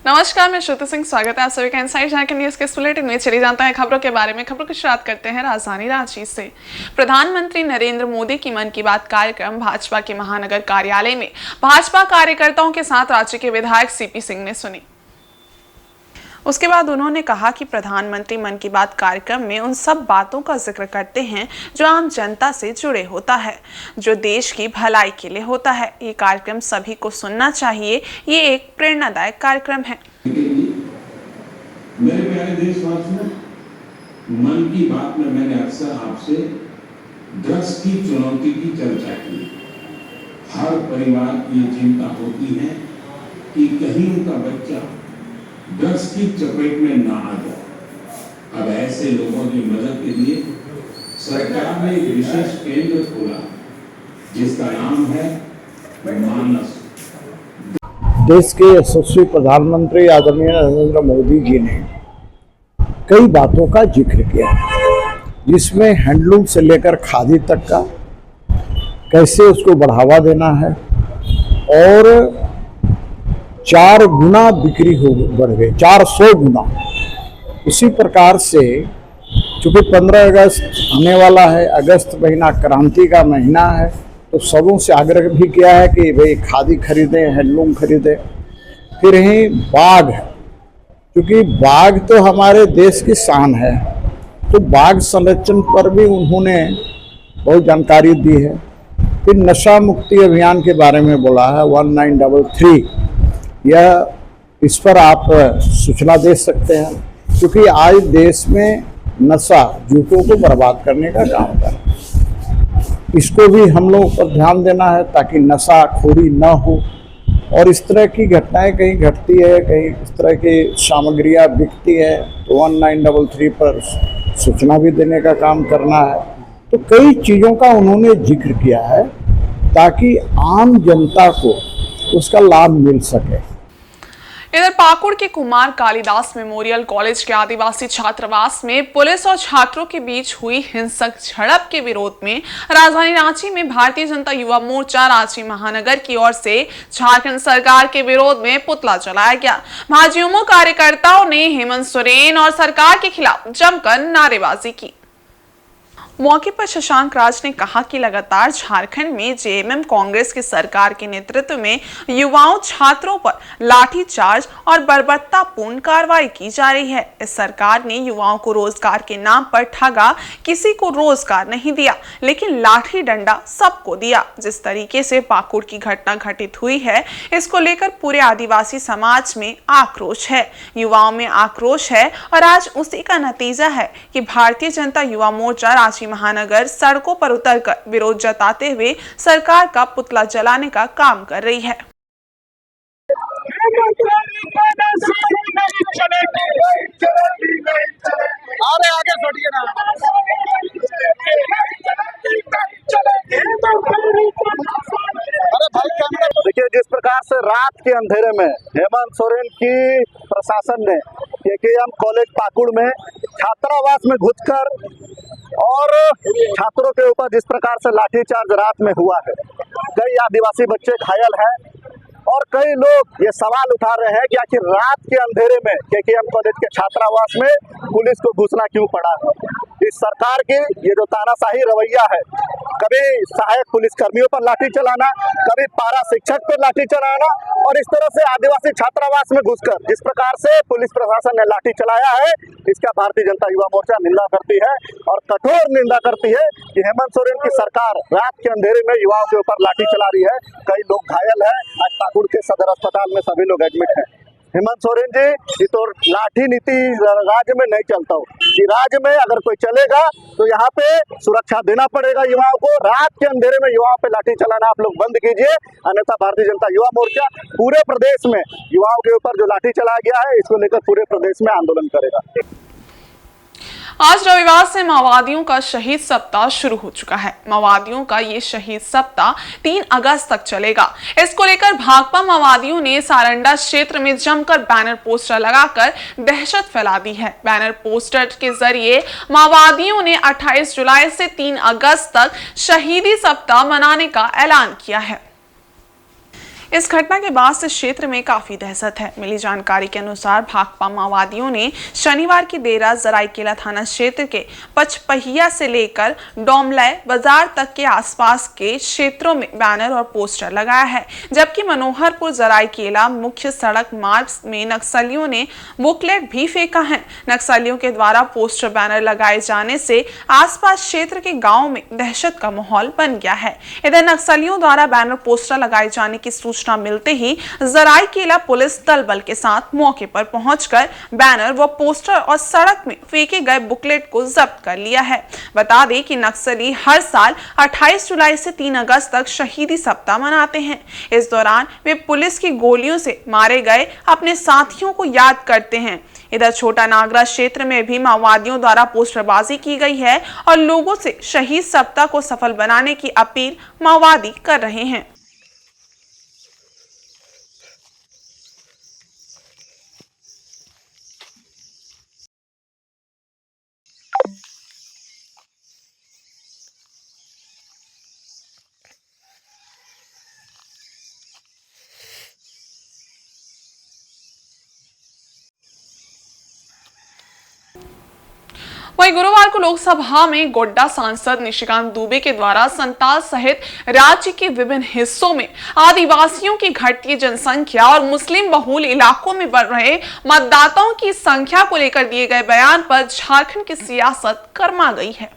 नमस्कार, मैं श्रुति सिंह। स्वागत है आप सभी का इनसाइड झारखंड न्यूज के बुलेटिन में। चली जानता है खबरों के बारे में। खबरों की शुरुआत करते हैं राजधानी रांची से। प्रधानमंत्री नरेंद्र मोदी की मन की बात कार्यक्रम भाजपा के महानगर कार्यालय में भाजपा कार्यकर्ताओं के साथ राज्य के विधायक सीपी सिंह ने सुनी। उसके बाद उन्होंने कहा कि प्रधानमंत्री मन की बात कार्यक्रम में उन सब बातों का जिक्र करते हैं जो आम जनता से जुड़े होता है, जो देश की भलाई के लिए होता है। ये कार्यक्रम सभी को सुनना चाहिए। ये एक प्रेरणादायक कार्यक्रम है। मेरे प्यारे देशवासियों, मन की बात में मैंने अक्सर आपसे ड्रग्स की चुनौती की चर्चा की। हर परिवार की ये चिंता होती है कि कहीं उनका बच्चा ड्रग्स की चपेट में ना आ जाए। अब ऐसे लोगों की मदद के लिए सरकार ने एक विशेष केंद्र खोला जिसका नाम है मानस। देश के यशस्वी प्रधानमंत्री आदरणीय नरेंद्र मोदी जी ने कई बातों का जिक्र किया, जिसमें हैंडलूम से लेकर खादी तक का कैसे उसको बढ़ावा देना है और 4 गुना बिक्री हो बढ़ गई, 400 गुना। उसी प्रकार से चूंकि 15 अगस्त आने वाला है, अगस्त महीना क्रांति का महीना है, तो सबों से आग्रह भी किया है कि भाई खादी खरीदें, हैंडलूम खरीदें। फिर ही बाघ, क्योंकि बाघ तो हमारे देश की शान है, तो बाघ संरक्षण पर भी उन्होंने बहुत जानकारी दी है। फिर नशा मुक्ति अभियान के बारे में बोला है 1933। यह इस पर आप सूचना दे सकते हैं, क्योंकि आज देश में नशा युवकों को बर्बाद करने का काम कर रहा है। इसको भी हम लोगों पर ध्यान देना है ताकि नशाखोरी न हो और इस तरह की घटनाएं कहीं घटती है, कहीं इस तरह की सामग्रियां बिकती है, तो 1933 पर सूचना भी देने का काम करना है। तो कई चीज़ों का उन्होंने जिक्र किया है ताकि आम जनता को उसका लाभ मिल सके। इधर पाकुड़ के कुमार कालिदास मेमोरियल कॉलेज के आदिवासी छात्रावास में पुलिस और छात्रों के बीच हुई हिंसक झड़प के विरोध में राजधानी रांची में भारतीय जनता युवा मोर्चा रांची महानगर की ओर से झारखंड सरकार के विरोध में पुतला जलाया गया। भाजयुमो कार्यकर्ताओं ने हेमंत सोरेन और सरकार के खिलाफ जमकर नारेबाजी की। मौके पर शशांक राज ने कहा कि लगातार झारखंड में जेएमएम कांग्रेस की सरकार के नेतृत्व में युवाओं छात्रों पर लाठीचार्ज और बर्बरतापूर्ण कार्रवाई की जा रही है। इस सरकार ने युवाओं को रोजगार के नाम पर ठगा, किसी को रोजगार नहीं दिया, लेकिन लाठी डंडा सबको दिया। जिस तरीके से पाकुड़ की घटना घटित हुई है, इसको लेकर पूरे आदिवासी समाज में आक्रोश है, युवाओं में आक्रोश है और आज उसी का नतीजा है कि भारतीय जनता युवा मोर्चा रांची महानगर सड़कों पर उतरकर विरोध जताते हुए सरकार का पुतला जलाने का काम कर रही है। अरे आगे बढ़िए ना। अरे भाई देखिए, जिस प्रकार से रात के अंधेरे में हेमंत सोरेन की प्रशासन ने केकेएम कॉलेज पाकुड़ में छात्रावास में घुसकर और छात्रों के ऊपर जिस प्रकार से लाठीचार्ज रात में हुआ है, कई आदिवासी बच्चे घायल हैं और कई लोग ये सवाल उठा रहे हैं कि आखिर रात के अंधेरे में केकेएम कॉलेज के छात्रावास में पुलिस को घुसना क्यों पड़ा। इस सरकार की ये जो तानाशाही रवैया है, कभी सहायक पुलिस कर्मियों पर लाठी चलाना, कभी पारा शिक्षक पर लाठी चलाना और इस तरह से आदिवासी छात्रावास में घुसकर जिस प्रकार से पुलिस प्रशासन ने लाठी चलाया है, इसका भारतीय जनता युवा मोर्चा निंदा करती है और कठोर निंदा करती है कि हेमंत सोरेन की सरकार रात के अंधेरे में युवाओं के ऊपर लाठी चला रही है। कई लोग घायल है। आज पाकुड़ के सदर अस्पताल में सभी लोग एडमिट हैं। हेमंत सोरेन जी, ये तो लाठी नीति राज्य में नहीं चलता हो कि राज्य में अगर कोई चलेगा तो यहाँ पे सुरक्षा देना पड़ेगा युवाओं को। रात के अंधेरे में युवाओं पे लाठी चलाना आप लोग बंद कीजिए, अन्यथा भारतीय जनता युवा मोर्चा पूरे प्रदेश में युवाओं के ऊपर जो लाठी चलाया गया है, इसको लेकर पूरे प्रदेश में आंदोलन करेगा। आज रविवार से माओवादियों का शहीद सप्ताह शुरू हो चुका है। माओवादियों का ये शहीद सप्ताह 3 अगस्त तक चलेगा। इसको लेकर भाकपा माओवादियों ने सारंडा क्षेत्र में जमकर बैनर पोस्टर लगाकर दहशत फैला दी है। बैनर पोस्टर के जरिए माओवादियों ने 28 जुलाई से 3 अगस्त तक शहीदी सप्ताह मनाने का ऐलान किया है। इस घटना के बाद से क्षेत्र में काफी दहशत है। मिली जानकारी के अनुसार भाकपा माओवादियों ने शनिवार की देर रात सरायकेला थाना क्षेत्र के पचपहिया से लेकर डोमलय बाजार तक के आसपास के क्षेत्रों में बैनर और पोस्टर लगाया है, जबकि मनोहरपुर सरायकेला मुख्य सड़क मार्ग में नक्सलियों ने बुकलेट भी फेंका है। नक्सलियों के द्वारा पोस्टर बैनर लगाए जाने से आसपास क्षेत्र के गाँव में दहशत का माहौल बन गया है। इधर नक्सलियों द्वारा बैनर पोस्टर लगाए जाने की सूचना मिलते ही सरायकेला पुलिस दल बल के साथ मौके पर पहुंचकर बैनर व पोस्टर और सड़क में फेंके गए बुकलेट को जब्त कर लिया है। बता दें कि नक्सली हर साल 28 जुलाई से 3 अगस्त तक शहीदी सप्ताह मनाते हैं। इस दौरान वे पुलिस की गोलियों से मारे गए अपने साथियों को याद करते हैं। इधर छोटा नागरा क्षेत्र में भी माओवादियों द्वारा पोस्टरबाजी की गई है और लोगों से शहीद सप्ताह को सफल बनाने की अपील माओवादी कर रहे हैं। वहीं गुरुवार को लोकसभा में गोड्डा सांसद निशिकांत दुबे के द्वारा संताल सहित राज्य के विभिन्न हिस्सों में आदिवासियों की घटती जनसंख्या और मुस्लिम बहुल इलाकों में बढ़ रहे मतदाताओं की संख्या को लेकर दिए गए बयान पर झारखंड की सियासत गर्मा गई है।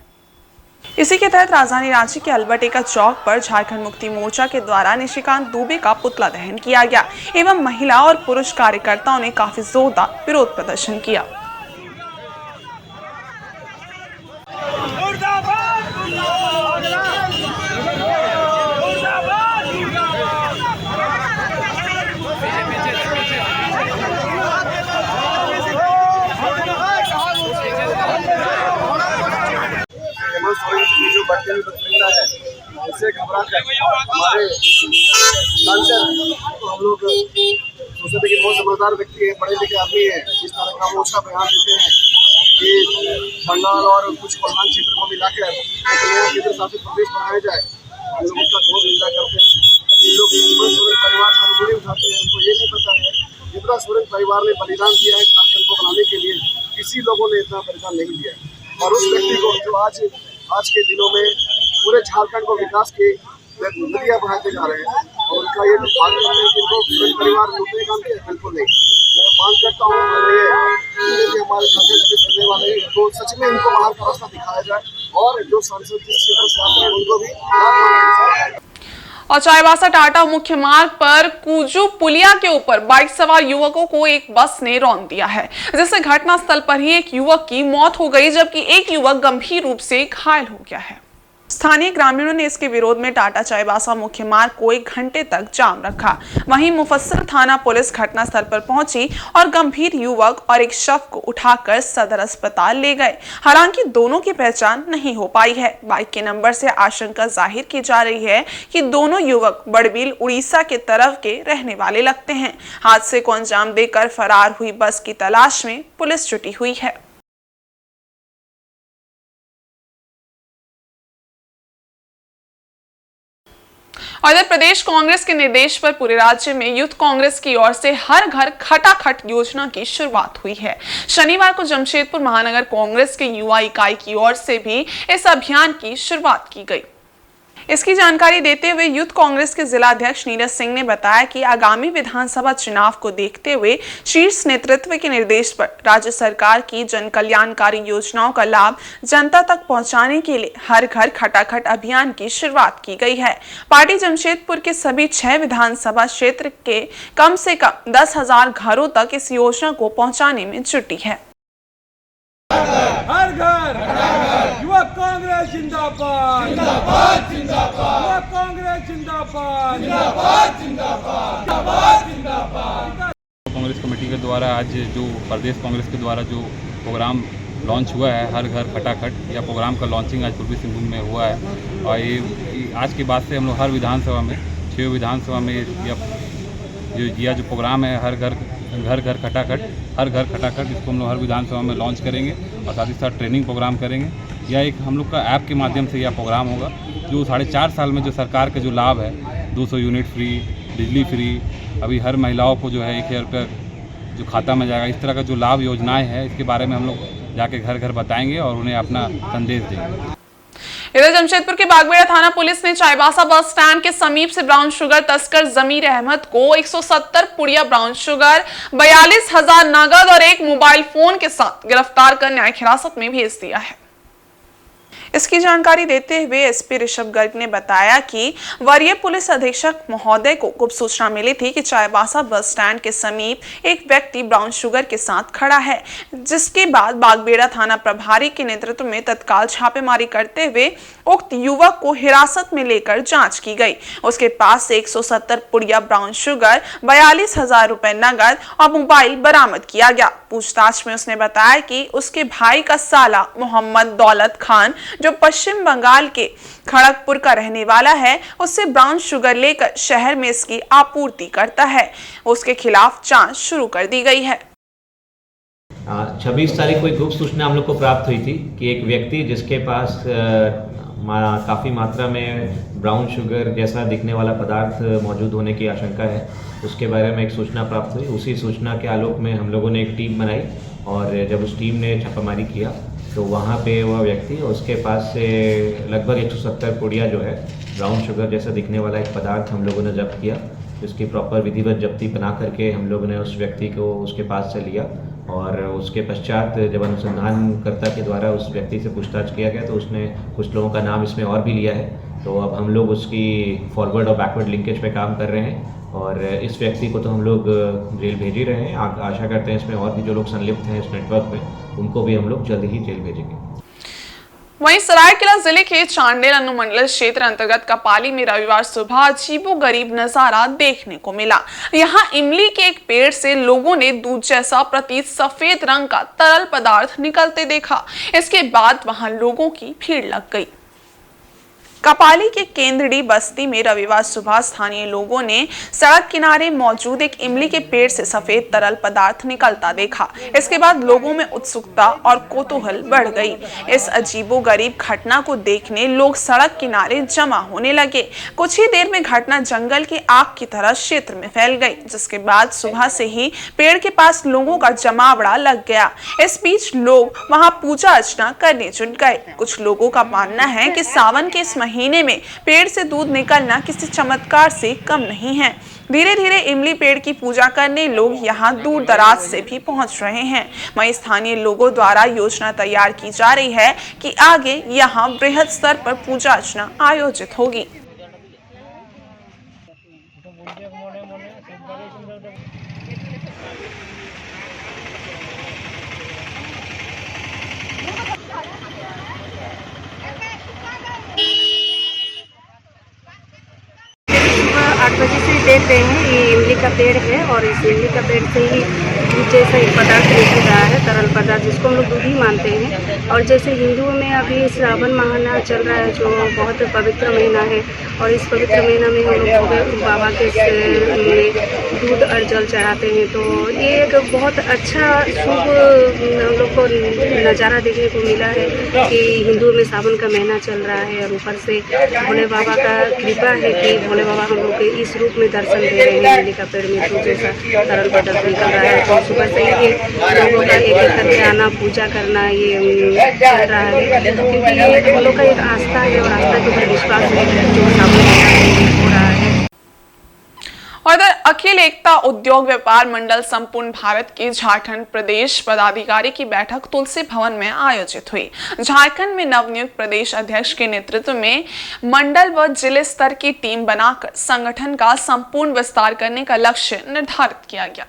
इसी के तहत राजधानी रांची के अल्बर्टेका चौक पर झारखंड मुक्ति मोर्चा के द्वारा निशिकांत दुबे का पुतला दहन किया गया एवं महिला और पुरुष कार्यकर्ताओं ने काफी जोरदार विरोध प्रदर्शन किया। जो बढ़ते हुए प्रतियोगिता है उससे घबरा कर हमारे सांसद तो हम लोग सोचते थे कि बहुत समझदार व्यक्ति है, पढ़े लिखे आदमी है, इस तरह का मोर्चा बयान देते हैं कि बंगाल और कुछ प्रधान क्षेत्र को मिलाकर एक नया केंद्र शासित प्रदेश बनाया जाए। हम लोग उसका घोर निंदा करते हैं। इन लोग सोरेन परिवार पर उंगली उठाते हैं। उनको ये नहीं पता है जितना सोरेन परिवार ने बलिदान दिया है झारखंड को बनाने के लिए, किसी लोगों ने इतना बलिदान नहीं दिया है। और उस व्यक्ति को जो आज के दिनों में पूरे झारखंड को विकास की नदियाँ बढ़ाते जा रहे हैं और उनका ये मांग करते हैं कि इनको सोरेन परिवार लूटने काम किया, बिल्कुल नहीं। मैं मांग करता हूँ कि हमारे झारखंड करने वाले हैं तो सच में इनको बाहर का रास्ता दिखाया जाए और जो सांसद जिस क्षेत्र से आते हैं उनको भी और चाईबासा टाटा मुख्य मार्ग पर कुजू पुलिया के ऊपर बाइक सवार युवकों को एक बस ने रौंद दिया है, जिससे घटनास्थल पर ही एक युवक की मौत हो गई जबकि एक युवक गंभीर रूप से घायल हो गया है। स्थानीय ग्रामीणों ने इसके विरोध में टाटा चाईबासा मुख्य मार्ग को 1 घंटे तक जाम रखा। वहीं मुफस्सिल थाना पुलिस घटनास्थल पर पहुंची और गंभीर युवक और एक शव को उठाकर सदर अस्पताल ले गए। हालांकि दोनों की पहचान नहीं हो पाई है। बाइक के नंबर से आशंका जाहिर की जा रही है कि दोनों युवक बड़बिल उड़ीसा के तरफ के रहने वाले लगते हैं। हादसे को अंजाम देकर फरार हुई बस की तलाश में पुलिस जुटी हुई है। और इधर प्रदेश कांग्रेस के निर्देश पर पूरे राज्य में यूथ कांग्रेस की ओर से हर घर खटाखट योजना की शुरुआत हुई है। शनिवार को जमशेदपुर महानगर कांग्रेस के युवा इकाई की ओर से भी इस अभियान की शुरुआत की गई। इसकी जानकारी देते हुए यूथ कांग्रेस के जिला अध्यक्ष नीरज सिंह ने बताया कि आगामी विधानसभा चुनाव को देखते हुए शीर्ष नेतृत्व के निर्देश पर राज्य सरकार की जन कल्याणकारी योजनाओं का लाभ जनता तक पहुंचाने के लिए हर घर खटाखट अभियान की शुरुआत की गई है। पार्टी जमशेदपुर के सभी 6 विधानसभा क्षेत्र के कम से कम 10,000 घरों तक इस योजना को पहुँचाने में जुटी है। हर घर युवा कांग्रेस जिंदाबाद जिंदाबाद जिंदाबाद, युवा कांग्रेस जिंदाबाद जिंदाबाद जिंदाबाद जिंदाबाद। कांग्रेस कमेटी के द्वारा आज जो प्रदेश कांग्रेस के द्वारा जो प्रोग्राम लॉन्च हुआ है हर घर खटाखट, या प्रोग्राम का लॉन्चिंग आज पूर्वी सिंहभूम में हुआ है। और ये आज के बाद से हम लोग हर विधानसभा में 6 विधानसभा में जो प्रोग्राम है हर घर खटाखट, हर घर खटाखट, इसको हम लोग हर विधानसभा में लॉन्च करेंगे और साथ ही साथ ट्रेनिंग प्रोग्राम करेंगे। या एक हम लोग का ऐप के माध्यम से यह प्रोग्राम होगा जो 4.5 साल में जो सरकार का जो लाभ है 200 यूनिट फ्री, बिजली फ्री, अभी हर महिलाओं को जो है 1000 रुपये जो खाता में जाएगा, इस तरह का जो लाभ योजनाएं हैं इसके बारे में हम लोग जाके घर घर बताएंगे और उन्हें अपना संदेश देंगे। इधर जमशेदपुर के बागबेड़ा थाना पुलिस ने चाईबासा बस स्टैंड के समीप से ब्राउन शुगर तस्कर जमीर अहमद को 170 पुड़िया ब्राउन शुगर, 42,000 नगद और एक मोबाइल फोन के साथ गिरफ्तार कर न्यायिक हिरासत में भेज दिया है। इसकी जानकारी देते हुए एसपी ऋषभ गर्ग ने बताया कि वरीय पुलिस अधीक्षक महोदय को गुप्त सूचना मिली थी कि चाईबासा बस स्टैंड के समीप एक व्यक्ति ब्राउन शुगर के साथ खड़ा है, जिसके बाद बागबेड़ा थाना प्रभारी के नेतृत्व में तत्काल छापेमारी करते हुए उक्त युवक को हिरासत में लेकर जांच की गई। उसके पास से 170 पुड़िया ब्राउन शुगर, 42,000 रुपए नगद और मोबाइल बरामद किया गया। पूछताछ में उसने बताया कि उसके भाई का साला मोहम्मद दौलत खान, जो पश्चिम बंगाल के खड़गपुर का रहने वाला है, उससे ब्राउन शुगर लेकर शहर में इसकी आपूर्ति करता है। उसके खिलाफ जांच शुरू कर दी गई है। 26 तारीख को एक गुप्त सूचना हम लोग को प्राप्त हुई थी कि एक व्यक्ति जिसके पास काफ़ी मात्रा में ब्राउन शुगर जैसा दिखने वाला पदार्थ मौजूद होने की आशंका है, उसके बारे में एक सूचना प्राप्त हुई। उसी सूचना के आलोक में हम लोगों ने एक टीम बनाई और जब उस टीम ने छापामारी किया तो वहाँ पे वह व्यक्ति, उसके पास से लगभग 170 पुड़िया जो है ब्राउन शुगर जैसा दिखने वाला एक पदार्थ हम लोगों ने जब्त किया। इसकी प्रॉपर विधिवत जब्ती बना करके हम लोगों ने उस व्यक्ति को उसके पास से लिया और उसके पश्चात जब अनुसंधानकर्ता के द्वारा उस व्यक्ति से पूछताछ किया गया तो उसने कुछ लोगों का नाम इसमें और भी लिया है। तो अब हम लोग उसकी फॉरवर्ड और बैकवर्ड लिंकेज पे काम कर रहे हैं और इस व्यक्ति को तो हम लोग जेल भेज ही रहे हैं। आशा करते हैं इसमें और भी जो लोग संलिप्त हैं इस नेटवर्क में, उनको भी हम लोग जल्द ही जेल भेजेंगे। वहीं सरायकेला जिले के चांडेल अनुमंडल क्षेत्र अंतर्गत कपाली में रविवार सुबह अजीबोगरीब नजारा देखने को मिला। यहां इमली के एक पेड़ से लोगों ने दूध जैसा प्रतीत सफेद रंग का तरल पदार्थ निकलते देखा। इसके बाद वहां लोगों की भीड़ लग गई। कपाली के केंद्रडी बस्ती में रविवार सुबह स्थानीय लोगों ने सड़क किनारे मौजूद एक इमली के पेड़ से सफेद तरल पदार्थ निकलता देखा। इसके बाद लोगों में उत्सुकता और कौतूहल बढ़ गई। इस अजीबोगरीब घटना को देखने लोग सड़क किनारे जमा होने लगे। कुछ ही देर में घटना जंगल की आग की तरह क्षेत्र में फैल गई, जिसके बाद सुबह से ही पेड़ के पास लोगों का जमावड़ा लग गया। इस बीच लोग वहां पूजा अर्चना करने जुट गए। कुछ लोगों का मानना है कि सावन के इस महीने में पेड़ से दूध निकलना किसी चमत्कार से कम नहीं है। धीरे धीरे इमली पेड़ की पूजा करने लोग यहां दूर दराज से भी पहुंच रहे हैं। वहीं स्थानीय लोगों द्वारा योजना तैयार की जा रही है कि आगे यहां बृहद स्तर पर पूजा अर्चना आयोजित होगी। बजे से देख रहे हैं ये इमली का पेड़ है और इस इमली का पेड़ से ही दूध जैसा एक पदार्थ निकल रहा है, तरल पदार्थ जिसको हम लोग दूध ही मानते हैं। और जैसे हिंदुओं में अभी श्रावण महीना चल रहा है जो बहुत पवित्र महीना है और इस पवित्र महीना में हम लोग बाबा के दूध और जल चढ़ाते हैं। तो ये एक बहुत अच्छा शुभ हम लोग को नज़ारा देखने को मिला है कि हिंदुओं में सावन का महीना चल रहा है और ऊपर से भोले बाबा का कृपा है कि भोले बाबा हम लोग के इस रूप में दर्शन दे रहे हैं। इमली का पेड़ में दूध जैसा तरल पदार्थ निकल रहा है। तो सुबह से ही लोगों का एक एक करके आना, पूजा करना ये चल रहा है, क्योंकि ये हम लोग का एक आस्था है और आस्था के ऊपर विश्वास है जो सावन हो रहा है। और इधर अखिल एकता उद्योग व्यापार मंडल संपूर्ण भारत के झारखंड प्रदेश पदाधिकारी की बैठक तुलसी भवन में आयोजित हुई। झारखंड में नवनियुक्त प्रदेश अध्यक्ष के नेतृत्व में मंडल व जिले स्तर की टीम बनाकर संगठन का संपूर्ण विस्तार करने का लक्ष्य निर्धारित किया गया।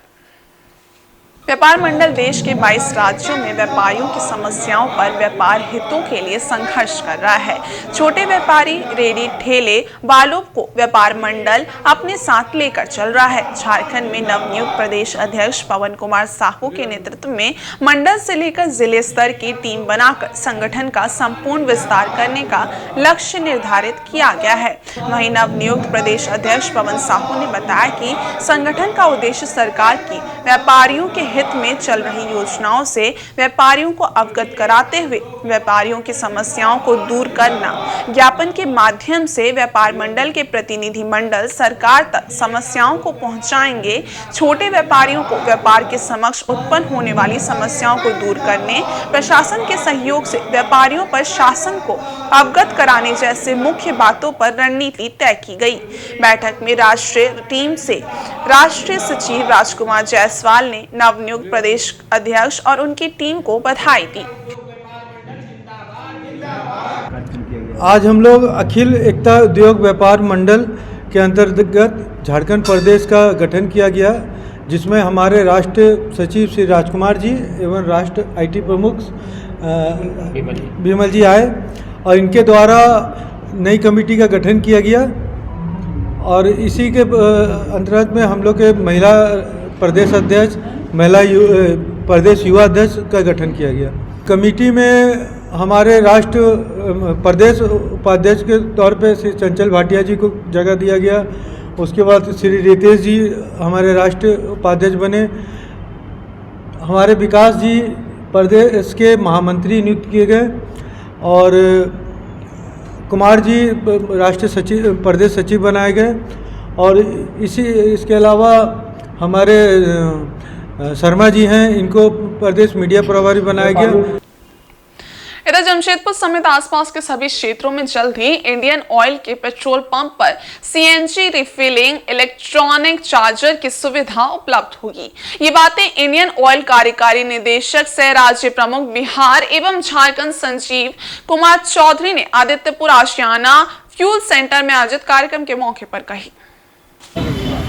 व्यापार मंडल देश के 22 राज्यों में व्यापारियों की समस्याओं पर व्यापार हितों के लिए संघर्ष कर रहा है। छोटे व्यापारी, रेडी ठेले वालों को व्यापार मंडल अपने साथ लेकर चल रहा है। झारखंड में नवनियुक्त प्रदेश अध्यक्ष पवन कुमार साहू के नेतृत्व में मंडल से लेकर जिले स्तर की टीम बनाकर संगठन का संपूर्ण विस्तार करने का लक्ष्य निर्धारित किया गया है। वहीं नवनियुक्त प्रदेश अध्यक्ष पवन साहू ने बताया कि संगठन का उद्देश्य सरकार की व्यापारियों के हित में चल रही योजनाओं से व्यापारियों को अवगत कराते हुए व्यापारियों की समस्याओं को दूर करना, ज्ञापन के माध्यम से व्यापार मंडल के प्रतिनिधि मंडल सरकार तक समस्याओं को पहुंचाएंगे। छोटे व्यापारियों को व्यापार के समक्ष उत्पन्न होने वाली समस्याओं को दूर करने, प्रशासन के सहयोग से व्यापारियों पर शासन को अवगत कराने जैसे मुख्य बातों पर रणनीति तय की गई। बैठक में राष्ट्रीय टीम से राष्ट्रीय सचिव राजकुमार जायसवाल ने नवनियुक्त प्रदेश अध्यक्ष और उनकी टीम को बधाई दी। आज हम लोग अखिल एकता उद्योग व्यापार मंडल के अंतर्गत झारखंड प्रदेश का गठन किया गया, जिसमें हमारे राष्ट्रीय सचिव श्री राजकुमार जी एवं राष्ट्र IT प्रमुख विमल जी आए और इनके द्वारा नई कमेटी का गठन किया गया और इसी के अंतर्गत में हम लोग के महिला प्रदेश अध्यक्ष, महिला प्रदेश युवा अध्यक्ष का गठन किया गया। कमेटी में हमारे राष्ट्र प्रदेश उपाध्यक्ष के तौर पे श्री चंचल भाटिया जी को जगह दिया गया। उसके बाद श्री रितेश जी हमारे राष्ट्रीय उपाध्यक्ष बने। हमारे विकास जी प्रदेश के महामंत्री नियुक्त किए गए और कुमार जी राष्ट्रीय सचिव प्रदेश सचिव बनाए गए और इसके अलावा हमारे शर्मा जी हैं, इनको प्रदेश मीडिया प्रभारी बनाया गया। इधर जमशेदपुर समेत आसपास के सभी क्षेत्रों में जल्द ही इंडियन ऑयल के पेट्रोल पंप पर CNG रिफिलिंग, इलेक्ट्रॉनिक चार्जर की सुविधा उपलब्ध होगी। ये बातें इंडियन ऑयल कार्यकारी निदेशक सह राज्य प्रमुख बिहार एवं झारखंड संजीव कुमार चौधरी ने आदित्यपुर आशियाना फ्यूल सेंटर में आयोजित कार्यक्रम के मौके पर कही।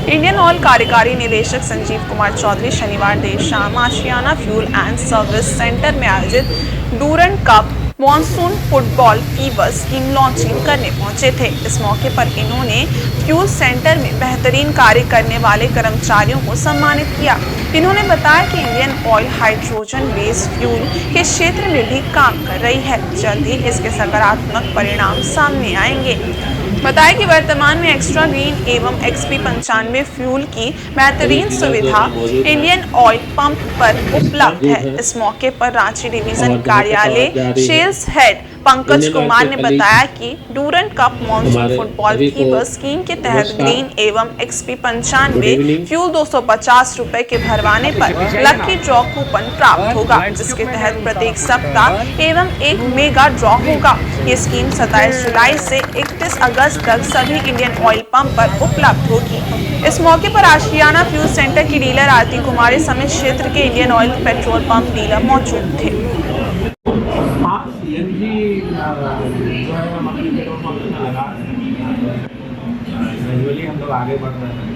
इंडियन ऑयल कार्यकारी निदेशक संजीव कुमार चौधरी शनिवार देर शाम आशियाना फ्यूल एंड सर्विस सेंटर में आयोजित Durand cup monsoon football fever scheme launching करने पहुंचे थे। इस मौके पर इन्होंने फ्यूल सेंटर में बेहतरीन कार्य करने वाले कर्मचारियों को सम्मानित किया। इन्होंने बताया कि Indian oil hydrogen based fuel के क्षेत्र में भी काम कर रही है। जल्द ही इसके सकारात्मक परिणाम सामने आएंगे। बताया कि वर्तमान में एक्स्ट्रा ग्रीन एवं XP95 फ्यूल की बेहतरीन सुविधा इंडियन ऑयल पंप पर उपलब्ध है। इस मौके पर रांची डिवीजन कार्यालय सेल्स हेड पंकज कुमार ने बताया कि Durand cup monsoon football fever scheme के तहत ग्रीन एवं XP95 फ्यूल 250 रुपए के भरवाने पर लकी ड्रॉ कूपन प्राप्त होगा, जिसके तहत प्रत्येक सप्ताह एवं एक मेगा ड्रॉ होगा। ये स्कीम 27 जुलाई से 31 अगस्त तक सभी इंडियन ऑयल पंप पर उपलब्ध होगी। इस मौके पर आशियाना फ्यूल सेंटर की डीलर आरती कुमारी समेत क्षेत्र के Indian oil petrol pump dealer मौजूद थे। जो है हम अपने पेट्रोल पंप में लगा ग्रेजुअली हम लोग आगे बढ़ रहे हैं।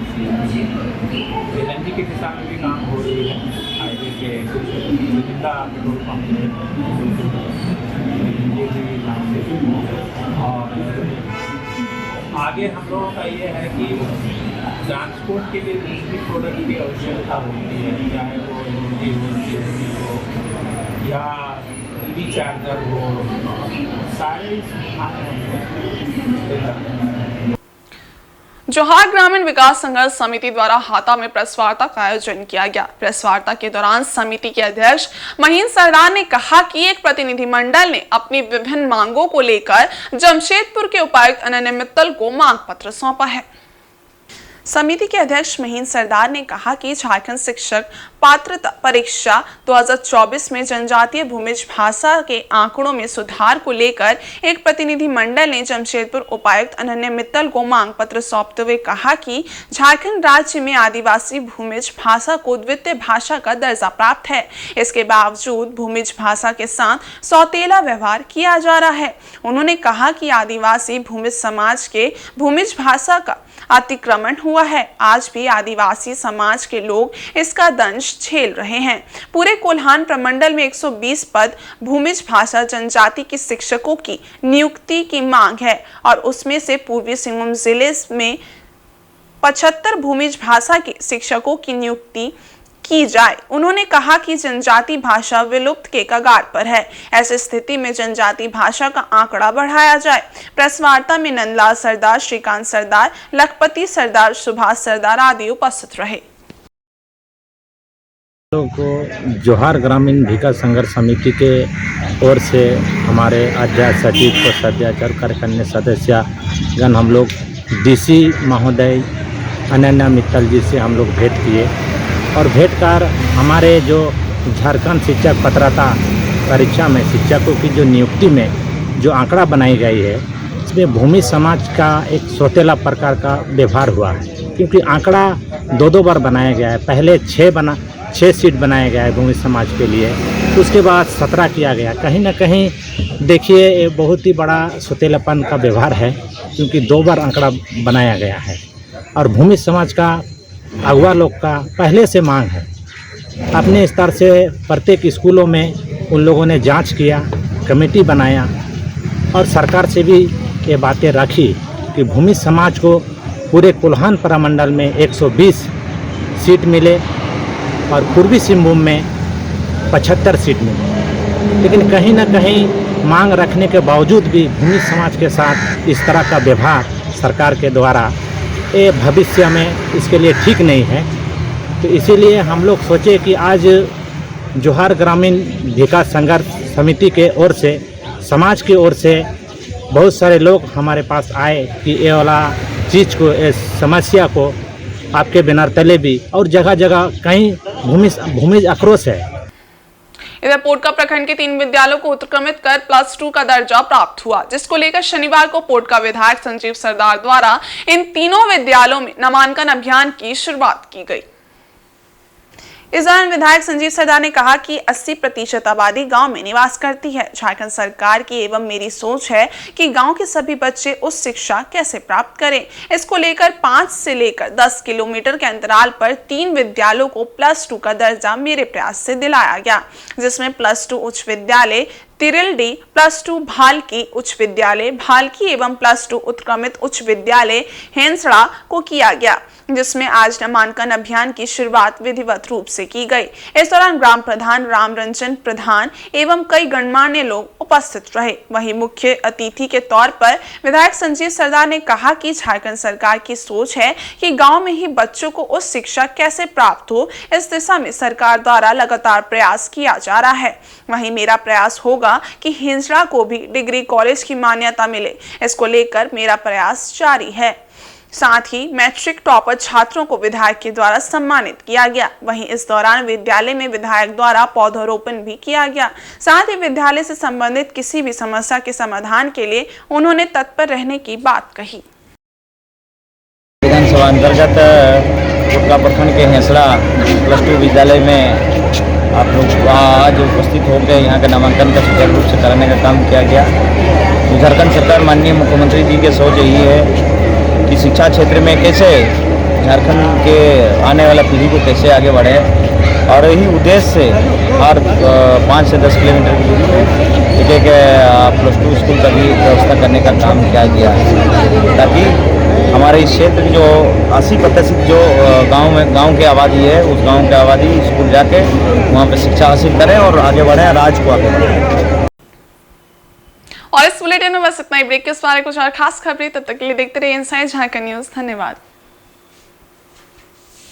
LNG की दिशा में भी काम हो रही है। हाईवे के जिंदा पेट्रोल पंप और आगे हम लोगों का ये है कि ट्रांसपोर्ट के लिए दूसरी प्रोडक्ट की आवश्यकता होती है, चाहे वो LNG हो या EV चार्जर हो, सारे जोहार ग्रामीण विकास संघर्ष समिति द्वारा हाता में प्रेस वार्ता का आयोजन किया गया। प्रेस वार्ता के दौरान समिति के अध्यक्ष महीन सरदार ने कहा कि एक प्रतिनिधि मंडल ने अपनी विभिन्न मांगों को लेकर जमशेदपुर के उपायुक्त अनन्य मित्तल को मांग पत्र सौंपा है। समिति के अध्यक्ष महीन सरदार ने कहा कि झारखंड शिक्षक पात्रता परीक्षा 2024 में जनजातीय भूमिज भाषा के आंकड़ों में सुधार को लेकर एक प्रतिनिधि मंडल ने जमशेदपुर उपायुक्त अनन्य मित्तल को मांग पत्र सौंपते हुए कहा कि झारखंड राज्य में आदिवासी भूमिज भाषा को द्वितीय भाषा का दर्जा प्राप्त है। इसके बावजूद भूमिज भाषा के साथ सौतेला व्यवहार किया जा रहा है। उन्होंने कहा कि आदिवासी भूमिज समाज के भूमिज भाषा का अतिक्रमण हुआ है। आज भी आदिवासी समाज के लोग इसका दंश झेल रहे हैं। पूरे कोल्हान प्रमंडल में 120 पद भूमिज भाषा जनजाति के शिक्षकों की नियुक्ति की मांग है और उसमें से पूर्वी सिंहभूम जिले में 75 भूमिज भाषा के शिक्षकों की नियुक्ति की जाए। उन्होंने कहा कि जनजाति भाषा विलुप्त के कगार पर है। ऐसी स्थिति में जनजाति भाषा का आंकड़ा बढ़ाया जाए। प्रेस वार्ता में नंदलाल सरदार, श्रीकांत सरदार, लखपति सरदार, सुभाष सरदार आदि उपस्थित रहे। लोगों को जोहार ग्रामीण विकास संघर्ष समिति के ओर से हमारे अध्यक्ष सचिव कोषाध्यक्ष और कार्यकारिणी सदस्यगण हम लोग डीसी महोदय अनन्या मित्तल जी से हम लोग भेंट किए और भेंट कर हमारे जो झारखंड शिक्षक पात्रता परीक्षा में शिक्षकों की जो नियुक्ति में जो आंकड़ा बनाई गई है इसमें भूमि समाज का एक सौतेला प्रकार का व्यवहार हुआ है, क्योंकि आंकड़ा दो बार बनाया गया है। पहले 6 सीट बनाया गया है भूमि समाज के लिए, उसके बाद 17 किया गया। कहीं ना कहीं देखिए ये बहुत ही बड़ा सौतेलापन का व्यवहार है, क्योंकि 2 बार आंकड़ा बनाया गया है और भूमि समाज का अगुआ लोग का पहले से मांग है। अपने स्तर से प्रत्येक स्कूलों में उन लोगों ने जांच किया, कमेटी बनाया और सरकार से भी ये बातें रखी कि भूमि समाज को पूरे कोल्हान प्रमंडल में 120 सीट मिले और पूर्वी सिंहभूम में 75 सीट मिले। लेकिन कहीं ना कहीं मांग रखने के बावजूद भी भूमि समाज के साथ इस तरह का व्यवहार सरकार के द्वारा ये भविष्य में इसके लिए ठीक नहीं है। तो इसीलिए हम लोग सोचे कि आज जोहार ग्रामीण विकास संघर्ष समिति के ओर से समाज की ओर से बहुत सारे लोग हमारे पास आए कि ये वाला चीज़ को, इस समस्या को आपके बिना तले भी और जगह जगह कहीं भूमि आक्रोश है। इधर पोटका प्रखंड के 3 विद्यालयों को उत्क्रमित कर +2 का दर्जा प्राप्त हुआ, जिसको लेकर शनिवार को पोटका विधायक संजीव सरदार द्वारा इन तीनों विद्यालयों में नामांकन अभियान की शुरुआत की गई। इस दौरान विधायक संजीव सरदार ने कहा कि 80% आबादी गांव में निवास करती है। झारखंड सरकार की एवं मेरी सोच है कि गांव के सभी बच्चे उच्च शिक्षा कैसे प्राप्त करें। इसको लेकर 5 से लेकर 10 किलोमीटर के अंतराल पर 3 विद्यालयों को +2 का दर्जा मेरे प्रयास से दिलाया गया, जिसमें +2 उच्च विद्यालय तिरलडी, +2 भालकी उच्च विद्यालय भालकी एवं +2 उत्क्रमित उच्च विद्यालय हेंसड़ा को किया गया, जिसमें आज नामांकन अभियान की शुरुआत विधिवत रूप से की गई। इस दौरान ग्राम प्रधान रामरंजन प्रधान एवं कई गणमान्य लोग उपस्थित रहे। वहीं मुख्य अतिथि के तौर पर विधायक संजीव सरदार ने कहा कि झारखंड सरकार की सोच है कि गांव में ही बच्चों को उच्च शिक्षा कैसे प्राप्त हो, इस दिशा में सरकार द्वारा लगातार प्रयास किया जा रहा है। वहीं मेरा प्रयास होगा कि हिंसड़ा को भी डिग्री कॉलेज की मान्यता मिले, इसको लेकर मेरा प्रयास जारी है। साथ ही मैट्रिक टॉपर छात्रों को विधायक के द्वारा सम्मानित किया गया। वहीं इस दौरान विद्यालय में विधायक द्वारा पौधरोपण भी किया गया। साथ ही विद्यालय से संबंधित किसी भी समस्या के समाधान के लिए उन्होंने तत्पर रहने की बात कही। विधानसभा अंतर्गत पोटका प्रखंड के हेंसड़ा +2 विद्यालय में आप लोग आज उपस्थित होकर यहाँ का नामांकन का सुचारू रूप से कराने का काम किया गया। झारखंड सरकार माननीय मुख्यमंत्री जी की सोच यही है कि शिक्षा क्षेत्र में कैसे झारखंड के आने वाला पीढ़ी को कैसे आगे बढ़े, और यही उद्देश्य से हर 5 से 10 किलोमीटर की दूरी पर एक +2 स्कूल का भी व्यवस्था करने का काम किया गया है, ताकि हमारे इस क्षेत्र की जो 80% जो गांव की आबादी है, उस गांव की आबादी स्कूल जाके वहाँ पे शिक्षा हासिल करें और आगे बढ़ें, राज्य को आगे बढ़ें। और इस बुलेटिन में बस इतना ही। ब्रेक के इस बारे कुछ और खास खबरें, तब तक के लिए देखते रहिए इनसाइड झारखंड न्यूज़। धन्यवाद।